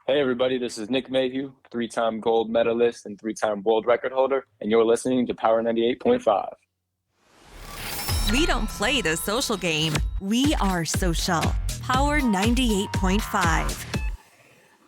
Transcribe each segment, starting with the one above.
Hey everybody, this is Nick Mayhew, three-time gold medalist and three-time world record holder, and you're listening to Power 98.5. We don't play the social game. We are social. Power 98.5.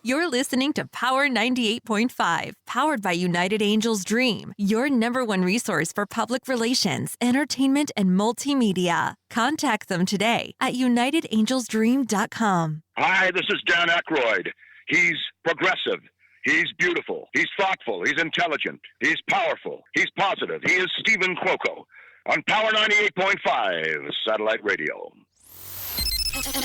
You're listening to Power 98.5, powered by United Angels Dream, your number one resource for public relations, entertainment, and multimedia. Contact them today at unitedangelsdream.com. Hi, this is Dan Aykroyd. He's progressive. He's beautiful. He's thoughtful. He's intelligent. He's powerful. He's positive. He is Stephen Cuoco on Power 98.5 Satellite Radio.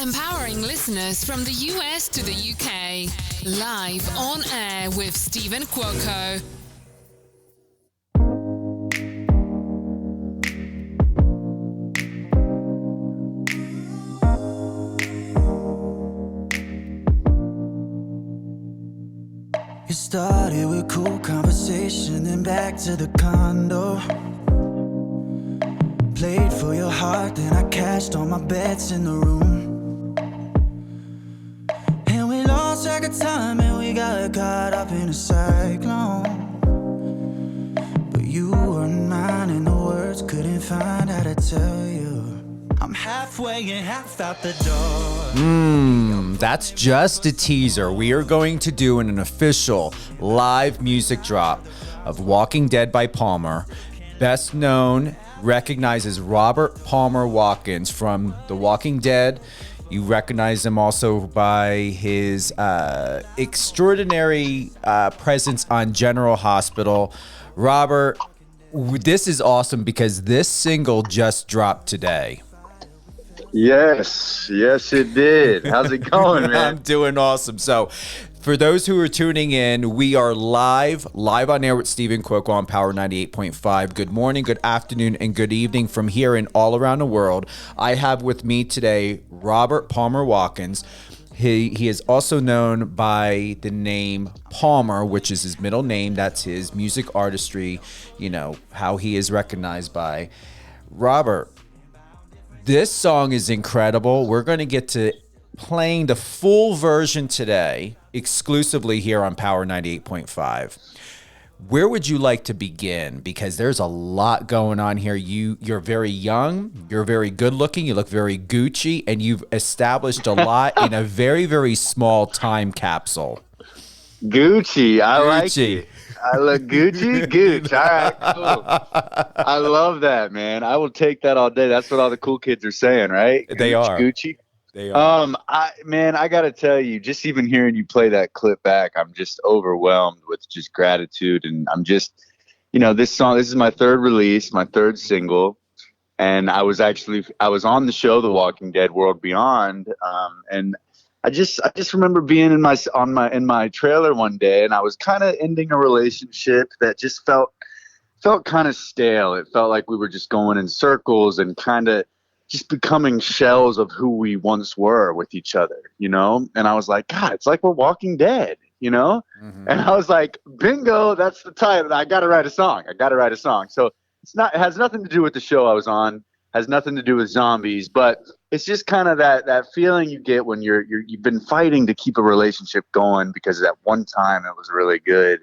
Empowering listeners from the US to the UK. Live on air with Stephen Cuoco. It started with cool conversation, then back to the condo. Played for your heart, then I cashed all my bets in the room. And we lost track of time, and we got caught up in a cyclone. But you weren't mine, and the words couldn't find how to tell you. I'm halfway and half out the door. That's just a teaser. We are going to do an official live music drop of Walking Dead by Palmer. Best known, recognized as Robert Palmer Watkins from The Walking Dead. You recognize him also by his extraordinary presence on General Hospital. Robert, this is awesome because this single just dropped today. Yes, it did. How's it going, man? I'm doing awesome. So, for those who are tuning in, we are live on air with Stephen Cuoco on Power 98.5. Good morning, good afternoon, and good evening from here and all around the world. I have with me today Robert Palmer Watkins. He is also known by the name Palmer, which is his middle name. That's his music artistry, how he is recognized by. Robert, this song is incredible. We're going to get to playing the full version today, exclusively here on Power 98.5. Where would you like to begin? Because there's a lot going on here. You're very young, you're very good looking, you look very Gucci, and you've established a lot in a very, very small time capsule. Gucci, I like it. I look Gucci, Gooch. All right, cool. I love that, man. I will take that all day. That's what all the cool kids are saying, right? They are. Gucci. They are. I got to tell you, just even hearing you play that clip back, I'm just overwhelmed with just gratitude. And I'm just, this song, this is my third release, my third single. And I was on the show, The Walking Dead World Beyond. And I just remember being in my trailer one day, and I was kind of ending a relationship that just felt kind of stale. It felt like we were just going in circles and kind of just becoming shells of who we once were with each other, And I was like, God, it's like we're Walking Dead, Mm-hmm. And I was like, bingo, that's the title. I got to write a song. So it has nothing to do with the show I was on, has nothing to do with zombies, but it's just kind of that feeling you get when you've been fighting to keep a relationship going because at one time it was really good,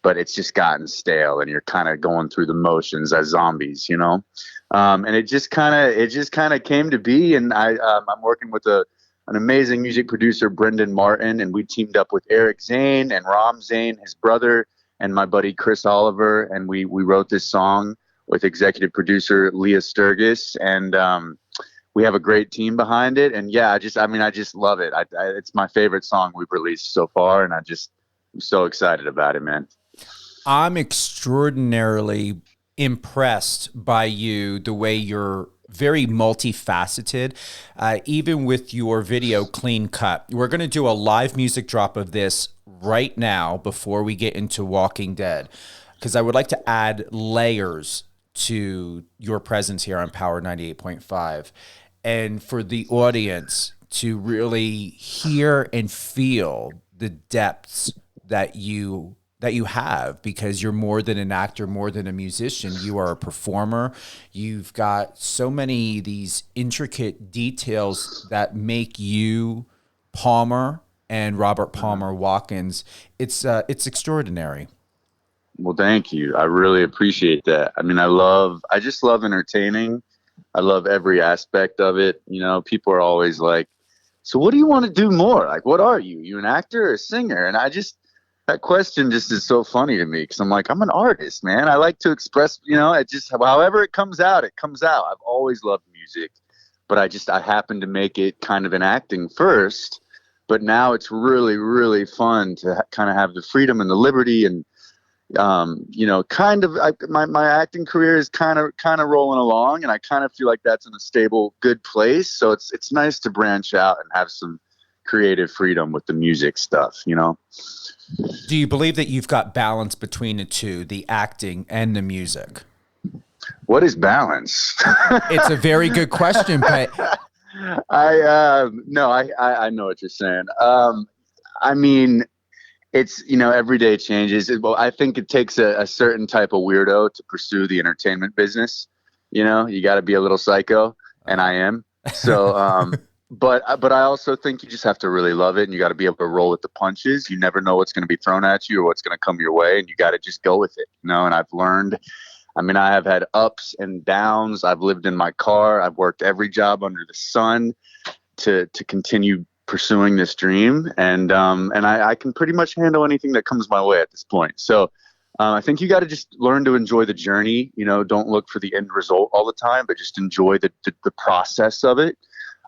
but it's just gotten stale and you're kind of going through the motions as zombies, and it just kind of came to be. And I'm working with an amazing music producer, Brendan Martin, and we teamed up with Eric Zane and Ram Zane, his brother, and my buddy Chris Oliver, and we wrote this song with executive producer Leah Sturgis, and we have a great team behind it. And yeah, I just love it. It's my favorite song we've released so far, and I'm so excited about it, man. I'm extraordinarily impressed by you, the way you're very multifaceted, even with your video Clean Cut. We're going to do a live music drop of this right now before we get into Walking Dead, because I would like to add layers to your presence here on Power 98.5, and for the audience to really hear and feel the depths that you have, because you're more than an actor, more than a musician. You are a performer. You've got so many these intricate details that make you Palmer and Robert Palmer Watkins. It's extraordinary. Well, thank you. I really appreciate that. I mean, I just love entertaining. I love every aspect of it. You know, people are always like, so what do you want to do more? Like, what are you? You an actor or a singer? And that question just is so funny to me because I'm like, I'm an artist, man. I like to express, you know, it just, however it comes out, it comes out. I've always loved music, but I happen to make it kind of in acting first. But now it's really, really fun to kind of have the freedom and the liberty and, you know, my acting career is kind of rolling along, and I kind of feel like that's in a stable, good place. So it's nice to branch out and have some creative freedom with the music stuff, you know? Do you believe that you've got balance between the two, the acting and the music? What is balance? It's a very good question, but I know what you're saying. I mean, it's, you know, every day changes. Well, I think it takes a certain type of weirdo to pursue the entertainment business. You know, you got to be a little psycho, and I am. So, but I also think you just have to really love it, and you got to be able to roll with the punches. You never know what's going to be thrown at you or what's going to come your way, and you got to just go with it. You know, and I've learned. I mean, I have had ups and downs. I've lived in my car. I've worked every job under the sun to continue pursuing this dream, and I can pretty much handle anything that comes my way at this point. So I think you got to just learn to enjoy the journey. You know, don't look for the end result all the time, but just enjoy the process of it.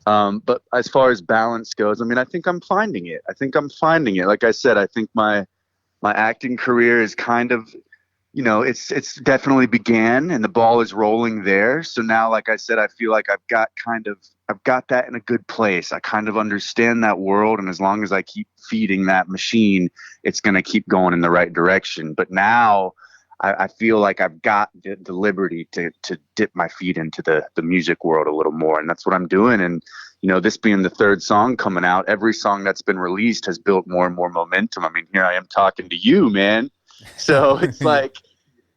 But as far as balance goes, I mean, I think I'm finding it. Like I said, I think my acting career is kind of, you know, it's definitely began and the ball is rolling there. So now, like I said, I feel like I've got that in a good place. I kind of understand that world. And as long as I keep feeding that machine, it's going to keep going in the right direction. But now I feel like I've got the liberty to dip my feet into the music world a little more. And that's what I'm doing. And, you know, this being the third song coming out, every song that's been released has built more and more momentum. I mean, here I am talking to you, man. So it's like,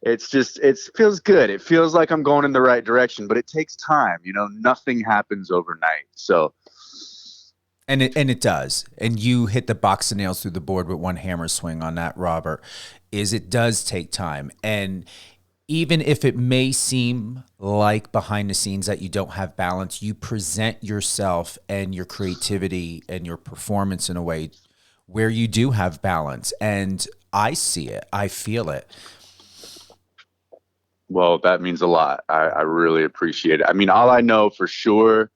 it feels good. It feels like I'm going in the right direction, but it takes time. You know, nothing happens overnight. So. And it does. And you hit the box of nails through the board with one hammer swing on that, Robert, is it does take time. And even if it may seem like behind the scenes that you don't have balance, you present yourself and your creativity and your performance in a way where you do have balance. And I see it. I feel it. Well, that means a lot. I really appreciate it. I mean, all I know for sure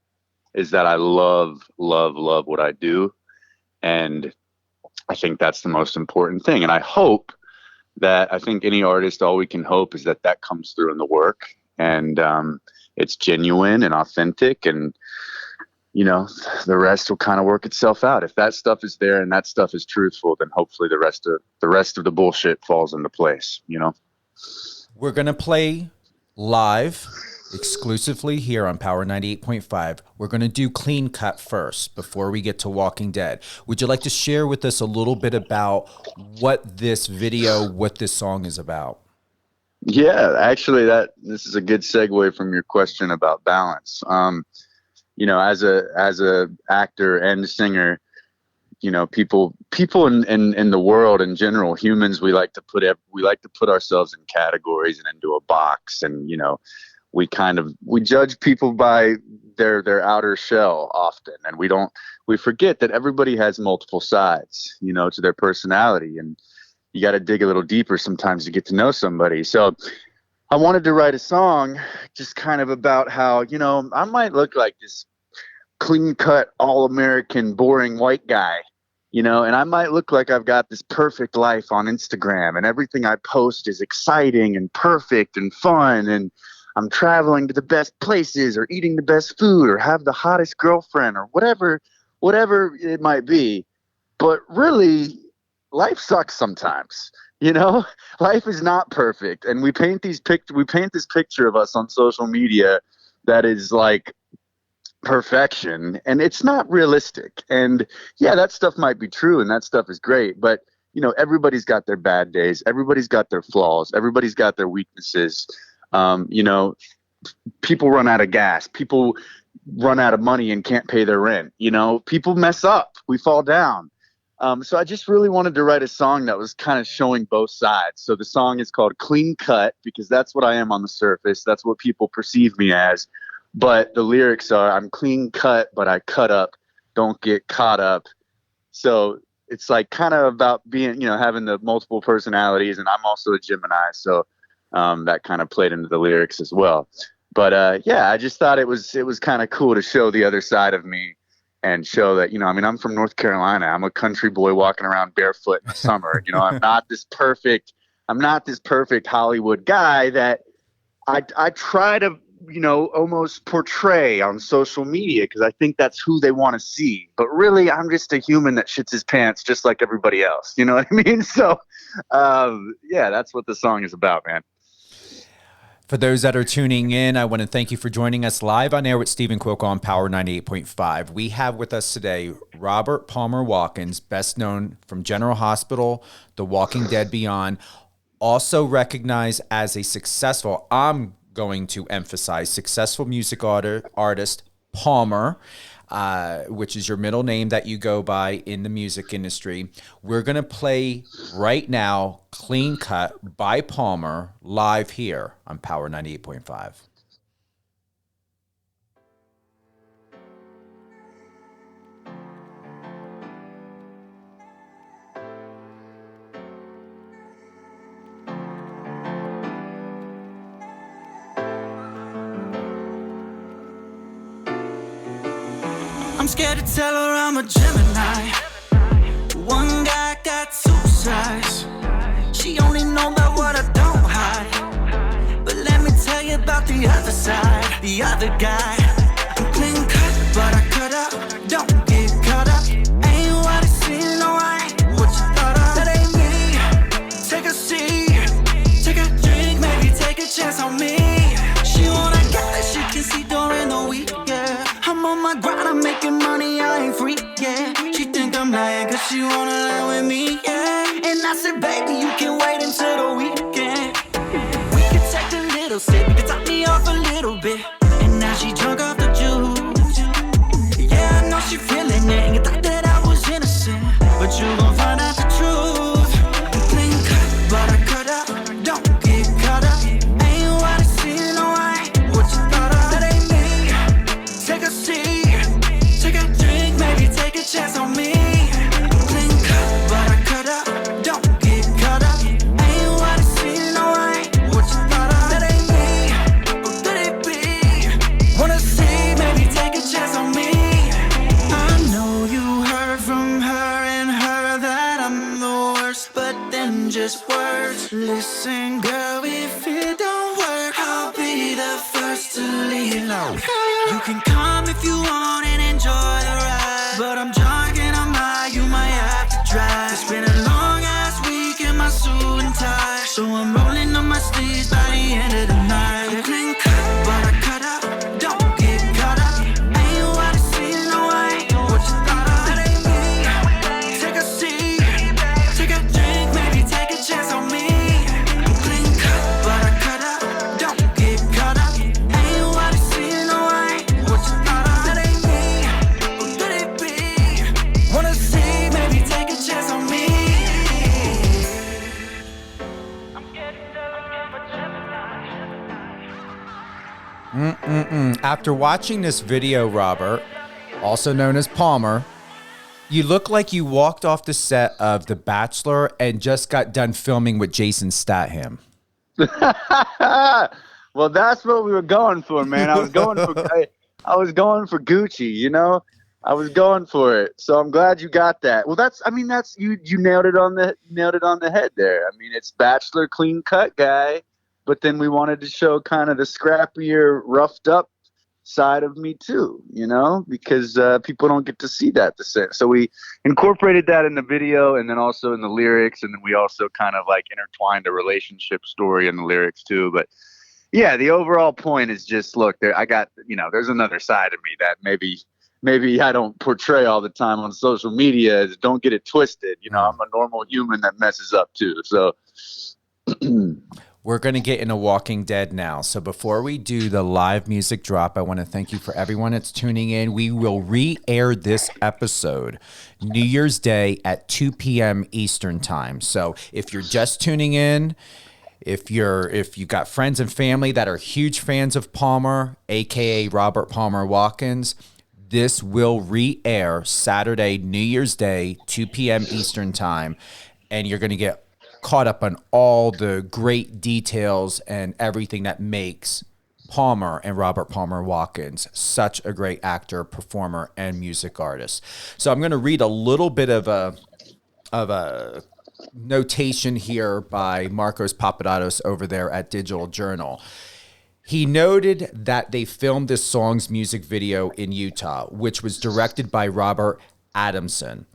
is that I love what I do. And I think that's the most important thing. And I think any artist, all we can hope is that comes through in the work, and it's genuine and authentic, and, you know, the rest will kind of work itself out. If that stuff is there and that stuff is truthful, then hopefully the rest of the bullshit falls into place, you know? We're going to play live exclusively here on Power 98.5. We're going to do Clean Cut first before we get to Walking Dead. Would you like to share with us a little bit about what this song is about? Yeah, actually, this is a good segue from your question about balance. You know, as a actor and singer, you know, people in the world in general, humans, we like to put ourselves in categories and into a box, and, you know, we judge people by their outer shell often, and we forget that everybody has multiple sides, you know, to their personality, and you got to dig a little deeper sometimes to get to know somebody. So I wanted to write a song just kind of about how, you know, I might look like this clean-cut, all-American, boring white guy, you know, and I might look like I've got this perfect life on Instagram, and everything I post is exciting and perfect and fun, and I'm traveling to the best places or eating the best food or have the hottest girlfriend or whatever it might be. But really, life sucks sometimes. You know, life is not perfect. And we paint this picture of us on social media that is like perfection, and it's not realistic. And yeah, that stuff might be true and that stuff is great, but, you know, everybody's got their bad days. Everybody's got their flaws. Everybody's got their weaknesses. You know, people run out of gas. People run out of money and can't pay their rent. You know, people mess up. We fall down. So I just really wanted to write a song that was kind of showing both sides. So the song is called Clean Cut because that's what I am on the surface. That's what people perceive me as. But the lyrics are, I'm clean cut, but I cut up. Don't get caught up. So it's like kind of about being, having the multiple personalities. And I'm also a Gemini. So that kind of played into the lyrics as well. But I just thought it was kind of cool to show the other side of me and show that, I'm from North Carolina. I'm a country boy walking around barefoot in the summer. I'm not this perfect Hollywood guy that I try to, almost portray on social media because I think that's who they want to see. But really, I'm just a human that shits his pants just like everybody else. You know what I mean? So, that's what the song is about, man. For those that are tuning in, I want to thank you for joining us live on air with Stephen Quoco on Power 98.5. We have with us today Robert Palmer Watkins, best known from General Hospital, The Walking Dead Beyond, also recognized as a successful, I'm going to emphasize, successful music artist, Palmer, which is your middle name that you go by in the music industry. We're going to play right now Clean Cut by Palmer live here on Power 98.5. I'm scared to tell her I'm a Gemini. One guy got two sides. She only know about what I don't hide. But let me tell you about the other side. The other guy. I'm clean cut, but I cut up. Don't get caught up. Ain't what it seems, no, I ain't what you thought of. That ain't me. Take a seat. Take a drink, maybe take a chance on me. She wanna get that she can see during the week, yeah. I'm on my grind, I'm making money, I ain't free, yeah. She think I'm lying cause she wanna lie with me, yeah. And I said, baby, you can wait until the weekend. We can take a little sip, you can top me off a little bit. And now she drunk off the juice. Yeah, I know she feeling it, and you thought that I was innocent. But you gon' find out the truth. I'm clean cut, but I cut up. Don't get caught up. Ain't what it seems, no, I ain't what you thought of. That ain't me. Take a seat, take a drink, maybe take a chance on me. I'm clean cut, but I cut up. Don't get caught up. Ain't what it seems, no, I ain't what you thought of. That ain't me, or could it be? Wanna see, maybe take a chance on me. I know you heard from her and her that I'm the worst, but then just words. Listen, girl, if it don't work, I'll be the first to leave. You can come if you want and enjoy the ride, but I'm drunk and I'm high, you might have to drive. It's been a long ass week in my suit and tie, so I'm rolling on my sleeves by the end of the night. I'm clean cut, but I cut up. Don't get caught up. Ain't what it seems, no, I ain't what you thought of. That ain't me. Take a seat, take a drink, maybe take a chance on me. I'm clean cut, but I cut up. Don't get caught up. Ain't what it seems, no, I ain't what you thought of. That ain't me, or could it be? Wanna see, maybe take a chance on me. I'm scared to tell her I'm a Gemini. After watching this video, Robert, also known as Palmer, you look like you walked off the set of The Bachelor and just got done filming with Jason Statham. Well, that's what we were going for, man. I was going for Gucci, I was going for it. So I'm glad you got that. Well, that's you nailed it on the head there. I mean, it's Bachelor clean cut guy, but then we wanted to show kind of the scrappier, roughed up side of me too, because people don't get to see that. So we incorporated that in the video and then also in the lyrics. And then we also kind of like intertwined a relationship story in the lyrics too. But yeah, the overall point is just, look, there's another side of me that maybe I don't portray all the time on social media. Don't get it twisted. I'm a normal human that messes up too. So We're going to get into Walking Dead now. So before we do the live music drop, I want to thank you for everyone that's tuning in. We will re-air this episode New Year's Day at 2 p.m. Eastern time. So if you're just tuning in, if you got friends and family that are huge fans of Palmer, aka Robert Palmer Watkins, this will re-air Saturday, New Year's Day, 2 p.m. Eastern time, and you're going to get caught up on all the great details and everything that makes Palmer and Robert Palmer Watkins such a great actor, performer, and music artist. So I'm going to read a little bit of a notation here by Marcos Papadopoulos over there at Digital Journal. He noted that they filmed this song's music video in Utah, which was directed by Robert Adamson.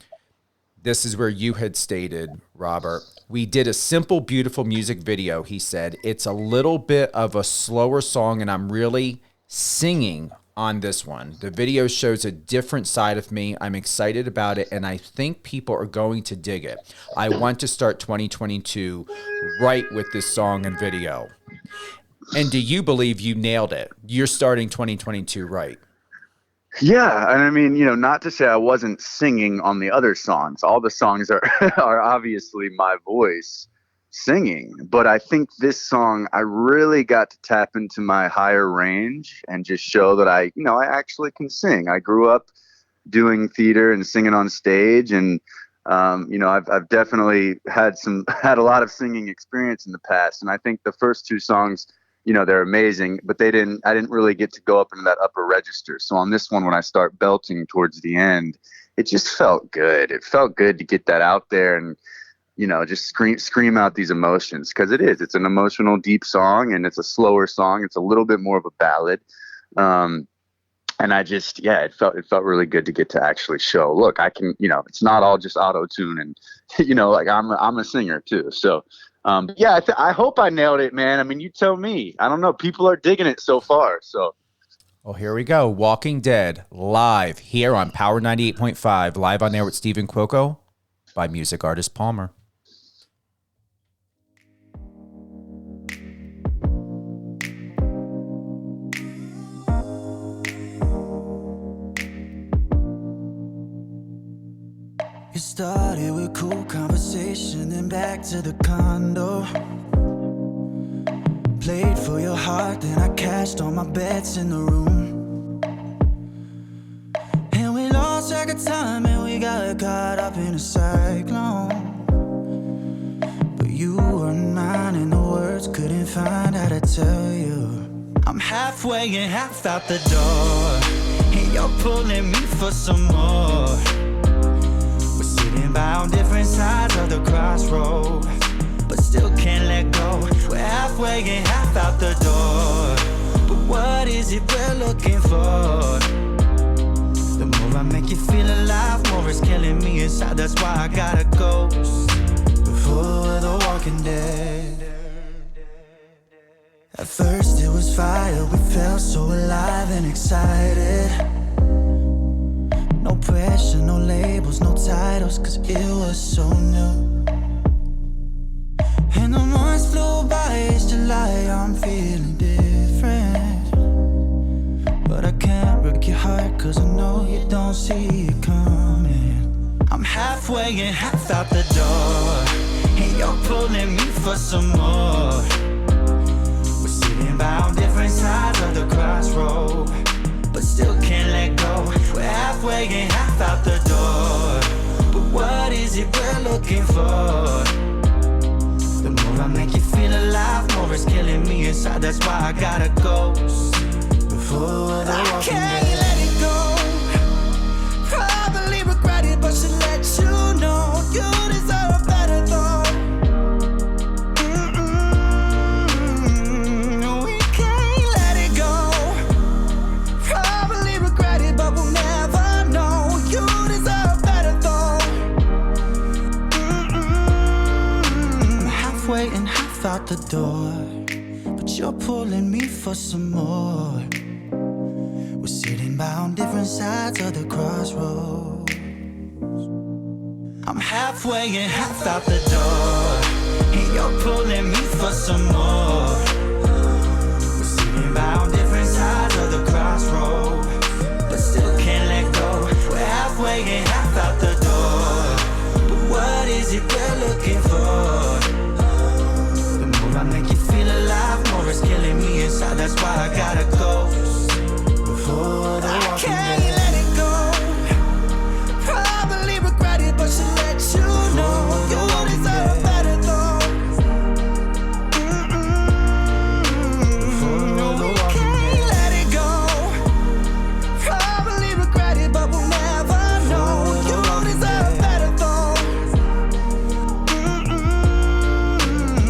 This is where you had stated, Robert, we did a simple, beautiful music video, he said. It's a little bit of a slower song, and I'm really singing on this one. The video shows a different side of me. I'm excited about it, and I think people are going to dig it. I want to start 2022 right with this song and video. And do you believe you nailed it? You're starting 2022 right. Yeah, and I mean, not to say I wasn't singing on the other songs. All the songs are are obviously my voice singing, but I think this song I really got to tap into my higher range and just show that I actually can sing. I grew up doing theater and singing on stage, and I've definitely had a lot of singing experience in the past, and I think the first two songs, they're amazing, but I didn't really get to go up into that upper register. So on this one, when I start belting towards the end, it just felt good. It felt good to get that out there and, just scream out these emotions, because it's an emotional, deep song, and it's a slower song. It's a little bit more of a ballad. And I just, it felt really good to get to actually show, look, I can, it's not all just auto-tune and, like I'm a singer too. So, I hope I nailed it, man. I mean, you tell me. I don't know. People are digging it so far. So, well, here we go. Walking Dead live here on Power 98.5, live on air with Stephen Cuoco by music artist Palmer. It started with cool conversation, then back to the condo. Played for your heart, then I cashed all my bets in the room. And we lost track of time, and we got caught up in a cyclone. But you weren't mine, and the words couldn't find how to tell you. I'm halfway and half out the door, and you're pulling me for some more. Bound different sides of the crossroad, but still can't let go. We're halfway and half out the door, but what is it we're looking for? The more I make you feel alive, more it's killing me inside. That's why I gotta go before the Walking Dead. At first it was fire, we felt so alive and excited. No pressure, no labels, no titles, cause it was so new. And the months flew by, it's July, I'm feeling different. But I can't break your heart, cause I know you don't see it coming. I'm halfway and half out the door, and you're pulling me for some more. We're sitting bound different sides of the crossroad, but still can't let go. We're halfway and half out the door, but what is it we're looking for? The more I make you feel alive, more it's killing me inside. That's why I gotta go before the Walking Dead. I can't let it go. Probably regret it, but should let you know you deserve better though. Out the door, but you're pulling me for some more. We're sitting by on different sides of the crossroads. I'm halfway and half out the door, and you're pulling me for some more. We're sitting by on different sides of the crossroad, but still can't let go. We're halfway and half out the door. But what is it we're looking for? The more I make you feel alive, more it's killing me inside. That's why I gotta go. Before the I can't let it go. Probably regret it, but should let you know you deserve better though. No, we can't let it go. Probably regret it, but we'll never know. You deserve better though.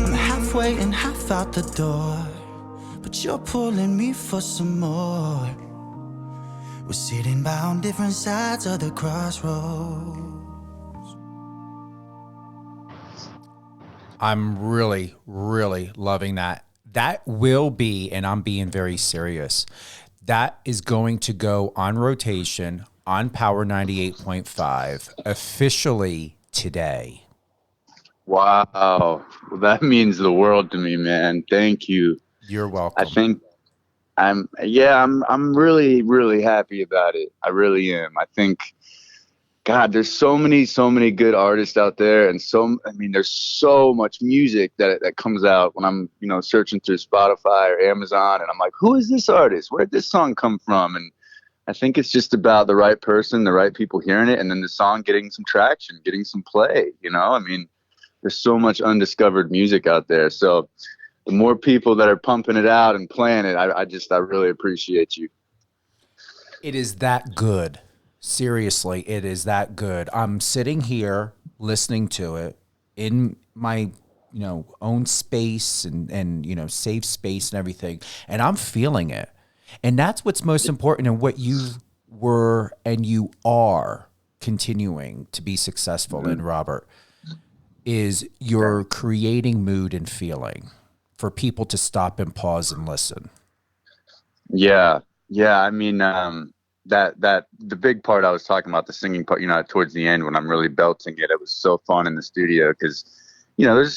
I'm halfway and half out the door, but you're pulling me for some more. We're sitting by on different sides of the crossroads. I'm really, really loving that. That will be, and I'm being very serious, that is going to go on rotation on Power 98.5 officially today. Wow. Well, that means the world to me, man. Thank you. You're welcome. I think I'm really, really happy about it. I really am. I think, God, there's so many good artists out there, and there's so much music that comes out when I'm, searching through Spotify or Amazon, and I'm like, who is this artist? Where did this song come from? And I think it's just about the right person, the right people hearing it, and then the song getting some traction, getting some play. There's so much undiscovered music out there. So the more people that are pumping it out and playing it, I really appreciate you. It is that good. Seriously, it is that good. I'm sitting here listening to it in my, own space and safe space and everything, and I'm feeling it. And that's what's most important, and what you were and you are continuing to be successful in, Robert, is you're creating mood and feeling for people to stop and pause and listen. Yeah. I mean, that the big part I was talking about, the singing part, towards the end when I'm really belting it, it was so fun in the studio because,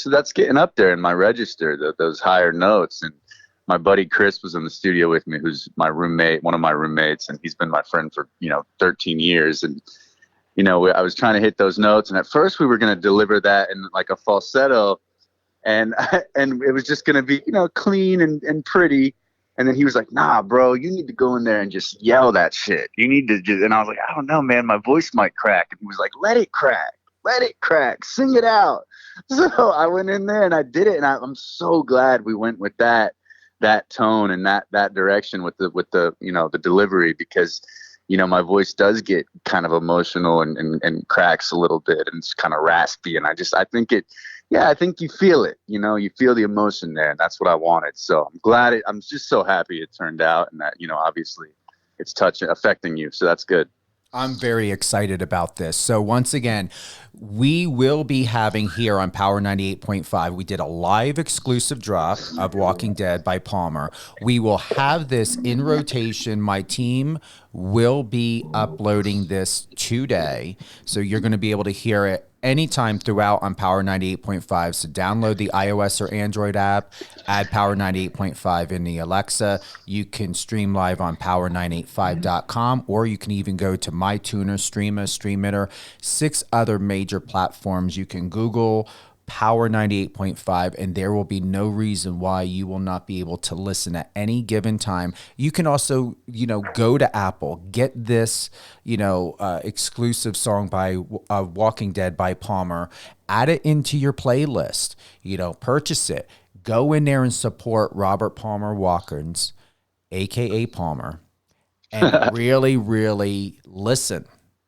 that's getting up there in my register, those higher notes. And my buddy Chris was in the studio with me, who's my roommate, one of my roommates, and he's been my friend for, 13 years. And, I was trying to hit those notes, and at first we were going to deliver that in like a falsetto, and it was just going to be, clean and pretty. And then he was like, nah, bro, you need to go in there and just yell that shit. You need to just, and I was like, I don't know, man, my voice might crack. And he was like, let it crack, sing it out. So I went in there and I did it. And I'm so glad we went with that tone and that direction with the the delivery, because, my voice does get kind of emotional and cracks a little bit, and it's kind of raspy. And I think I think you feel it, you feel the emotion there, and that's what I wanted. So I'm glad I'm just so happy it turned out, and that, obviously it's affecting you. So that's good. I'm very excited about this. So once again, we will be having here on Power 98.5, we did a live exclusive drop of Walking Dead by Palmer. We will have this in rotation. My team will be uploading this today. So you're going to be able to hear it anytime throughout on Power 98.5. So download the iOS or Android app, add Power 98.5 in the Alexa. You can stream live on power985.com, or you can even go to MyTuner, Streamitter, 6 other major platforms. You can Google Power 98.5, and there will be no reason why you will not be able to listen at any given time. You can also, go to Apple, get this, exclusive song by Walking Dead by Palmer, add it into your playlist, purchase it, go in there and support Robert Palmer Watkins, AKA Palmer, and really, really listen.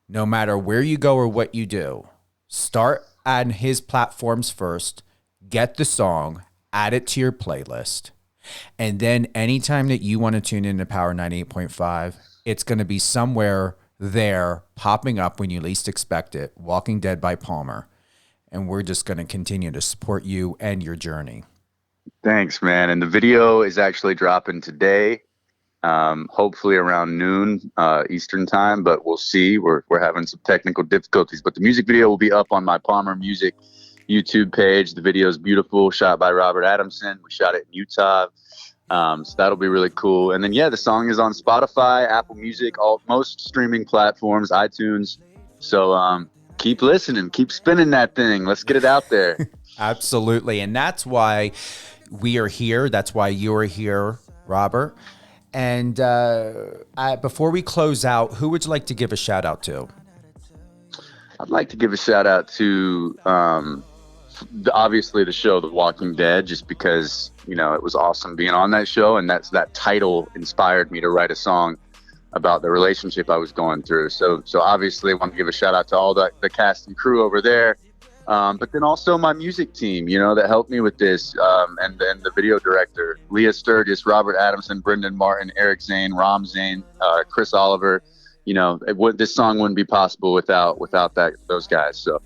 No matter where you go or what you do, start on his platforms first, get the song, add it to your playlist, and then anytime that you want to tune into Power 98.5, it's going to be somewhere there popping up when you least expect it, Walking Dead by Palmer. And we're just going to continue to support you and your journey. Thanks, man. And the video is actually dropping today, hopefully around noon Eastern time, but we'll see. We're having some technical difficulties, but the music video will be up on my Palmer Music YouTube page. The video is beautiful, shot by Robert Adamson. We shot it in Utah. So that'll be really cool. And then, yeah, the song is on Spotify, Apple Music, most streaming platforms, iTunes. So keep listening, keep spinning that thing. Let's get it out there. Absolutely. And that's why we are here. That's why you're here, Robert. And before we close out, who would you like to give a shout out to? I'd like to give a shout out to obviously the show The Walking Dead, just because, you know, it was awesome being on that show, and that title inspired me to write a song about the relationship I was going through. So obviously I want to give a shout out to all the cast and crew over there, but then also my music team, you know, that helped me with this, and then the video director, Leah Sturgis, Robert Adamson, Brendan Martin, Eric Zane, Ram Zane, Chris Oliver. You know, this song wouldn't be possible without those guys. So.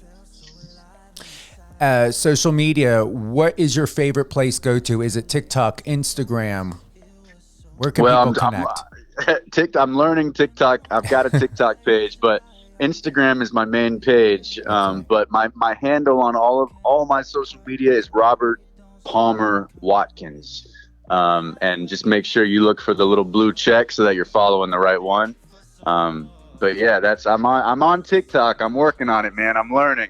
Social media, what is your favorite place go to? Is it TikTok, Instagram? Where can people connect? I'm learning TikTok. I've got a TikTok page, but Instagram is my main page. But my handle on all my social media is Robert Palmer Watkins. And just make sure you look for the little blue check so that you're following the right one. But yeah, I'm on TikTok. I'm working on it, man. I'm learning.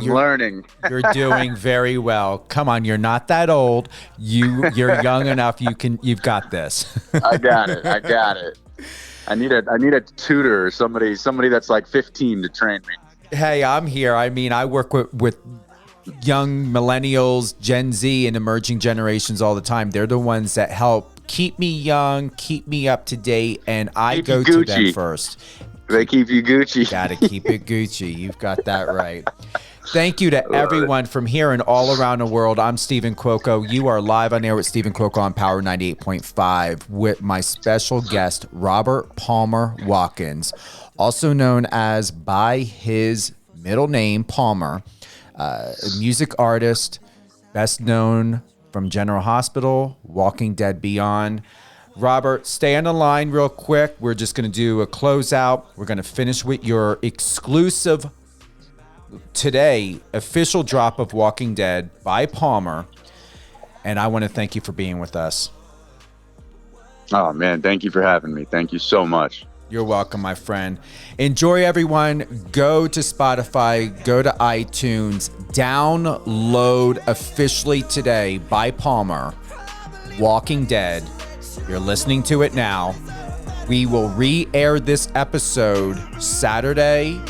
Learning. You're doing very well. Come on, you're not that old. You're young enough. You've got this. I got it. I need a tutor or somebody that's like 15 to train me. Hey, I'm here. I mean, I work with young millennials, Gen Z, and emerging generations all the time. They're the ones that help keep me young, keep me up to date, and I go to them first. They keep you Gucci. Gotta keep it Gucci. You've got that right. Thank you to everyone from here and all around the world. I'm Stephen Cuoco. You are live on air with Stephen Cuoco on Power 98.5 with my special guest, Robert Palmer Watkins, also known as by his middle name, Palmer, a music artist, best known from General Hospital, Walking Dead Beyond. Robert, stay on the line real quick. We're just going to do a closeout. We're going to finish with your exclusive today official drop of Walking Dead by Palmer. And I want to thank you for being with us. Oh, man. Thank you for having me. Thank you so much. You're welcome, my friend. Enjoy, everyone. Go to Spotify, go to iTunes, download officially today by Palmer, Walking Dead. You're listening to it now. We will re-air this episode Saturday,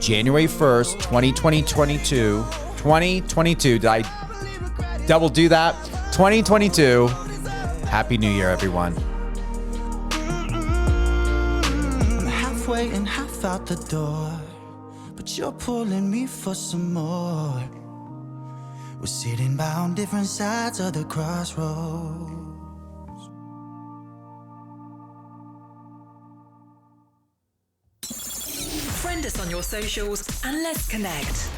January 1st, 2022. Did I double do that? 2022. Happy New Year, everyone. I'm halfway and half out the door, but you're pulling me for some more. We're sitting by on different sides of the crossroads. Friend us on your socials and let's connect.